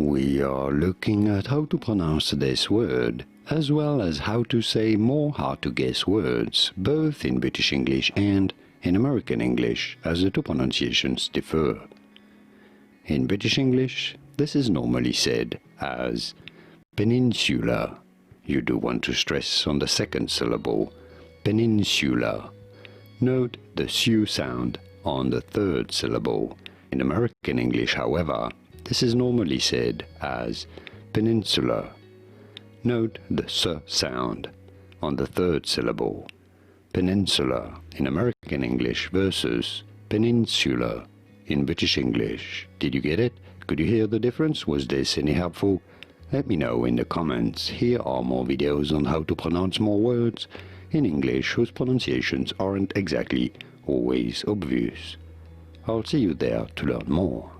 We are looking at how to pronounce this word, as well as how to say more hard-to-guess words, both in British English and in American English, as the two pronunciations differ. In British English, this is normally said as Peninsula. You do want to stress on the second syllable, Peninsula. Note the su sound on the third syllable. In American English, however, this is normally said as Peninsula. Note the s sound on the third syllable. Peninsula in American English versus Peninsula in British English. Did you get it? Could you hear the difference? Was this any helpful? Let me know in the comments. Here are more videos on how to pronounce more words in English whose pronunciations aren't exactly always obvious. I'll see you there to learn more.